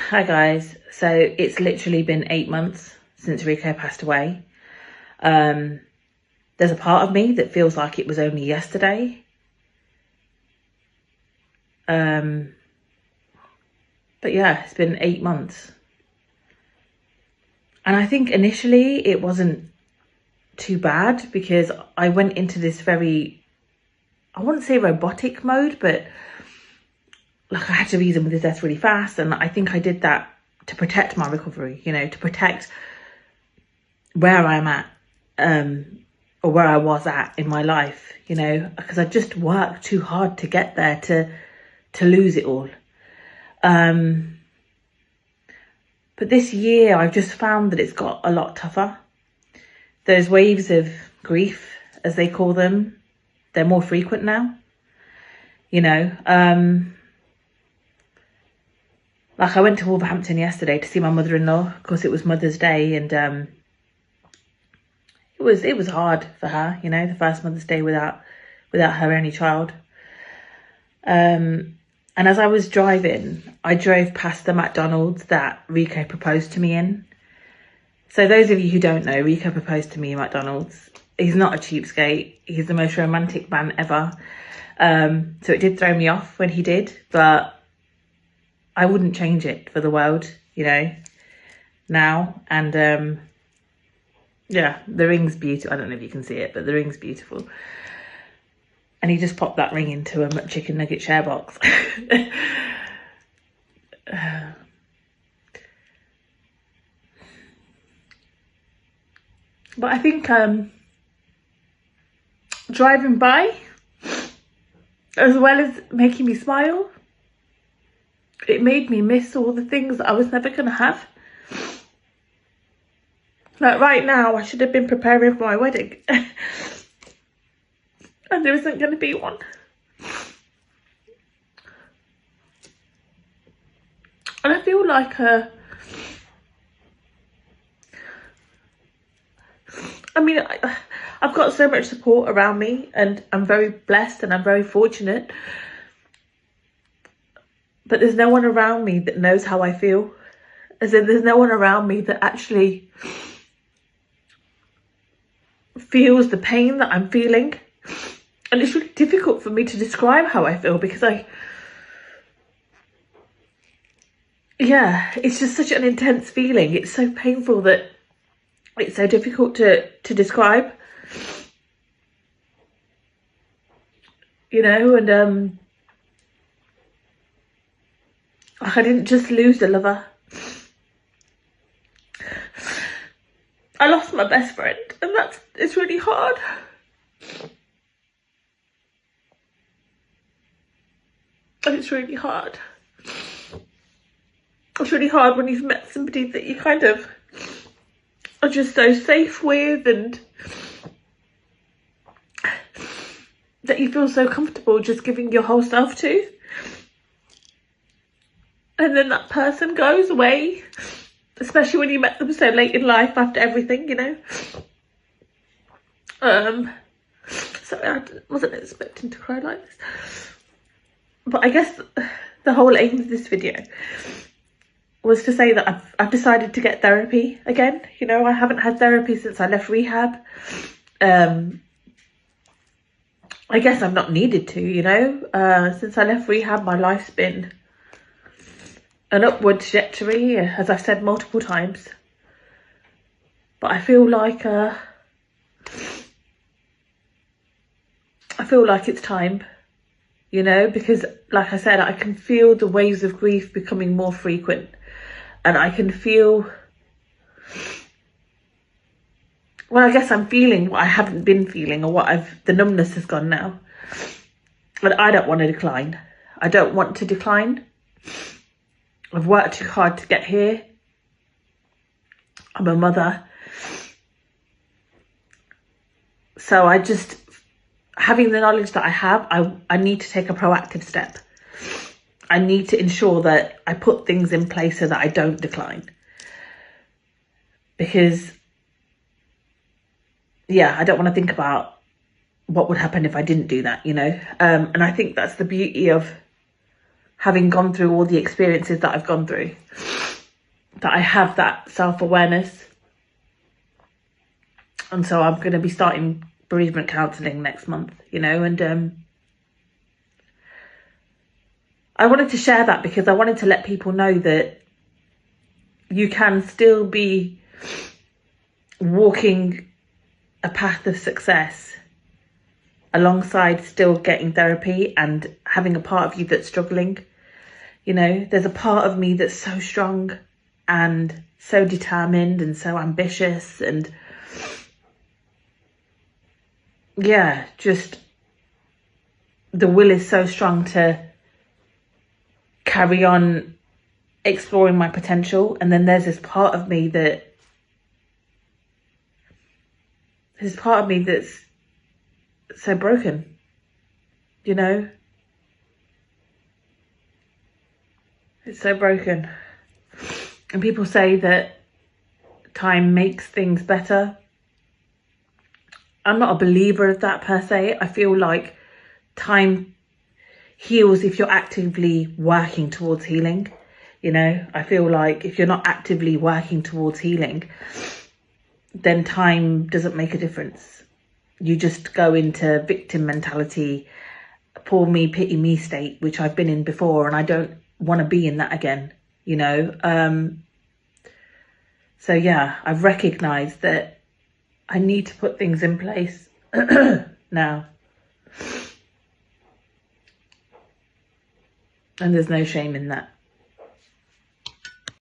Hi guys. So it's literally been 8 months since Rico passed away. There's a part of me that feels like it was only yesterday. But yeah, it's been 8 months. And I think initially it wasn't too bad because I went into this very, I wouldn't say robotic mode, but like I had to reason with his death really fast. And I think I did that to protect my recovery, to protect where I'm at, or where I was at in my life, because I just worked too hard to get there to lose it all. But this year I've just found that it's got a lot tougher. Those waves of grief, as they call them, they're more frequent now. Like I went to Wolverhampton yesterday to see my mother-in-law. Of course, it was Mother's Day, and it was hard for her, the first Mother's Day without her only child. And as I was driving, I drove past the McDonald's that Rico proposed to me in. So those of you who don't know, Rico proposed to me in McDonald's. He's not a cheapskate. He's the most romantic man ever. So it did throw me off when he did, but I wouldn't change it for the world, now. And yeah, the ring's beautiful. I don't know if you can see it, but the ring's beautiful. And he just popped that ring into a chicken nugget share box. But I think driving by, as well as making me smile, it made me miss all the things that I was never going to have. Like right now, I should have been preparing for my wedding. And there isn't going to be one. And I feel like I've got so much support around me, and I'm very blessed and I'm very fortunate. But there's no one around me that knows how I feel. As in, there's no one around me that actually feels the pain that I'm feeling. And it's really difficult for me to describe how I feel because it's just such an intense feeling. It's so painful that it's so difficult to describe. And I didn't just lose a lover. I lost my best friend, and it's really hard. And it's really hard. It's really hard when you've met somebody that you kind of are just so safe with, and that you feel so comfortable just giving your whole self to. And then that person goes away, especially when you met them so late in life after everything, Sorry, I wasn't expecting to cry like this. But I guess the whole aim of this video was to say that I've decided to get therapy again. I haven't had therapy since I left rehab. I guess I've not needed to, since I left rehab, my life's been an upward trajectory, as I've said multiple times. But I feel like it's time, because like I said, I can feel the waves of grief becoming more frequent, and I can feel, well, I guess I'm feeling what I haven't been feeling, or the numbness has gone now. But I don't want to decline. I don't want to decline. I've worked too hard to get here. I'm a mother. So having the knowledge that I have, I need to take a proactive step. I need to ensure that I put things in place so that I don't decline. Because, I don't want to think about what would happen if I didn't do that, And I think that's the beauty of having gone through all the experiences that I've gone through, that I have that self-awareness. And so I'm going to be starting bereavement counselling next month, you know, and I wanted to share that because I wanted to let people know that you can still be walking a path of success alongside still getting therapy and having a part of you that's struggling. You know, there's a part of me that's so strong and so determined and so ambitious, and yeah, just the will is so strong to carry on exploring my potential. And then there's this part of me that's so broken, you know? It's so broken. And people say that time makes things better. I'm not a believer of that per se. I feel like time heals if you're actively working towards healing. You know, I feel like if you're not actively working towards healing, then time doesn't make a difference. You just go into victim mentality, poor me, pity me state, which I've been in before, and I don't want to be in that again, you know. So yeah, I've recognized that I need to put things in place now. And there's no shame in that.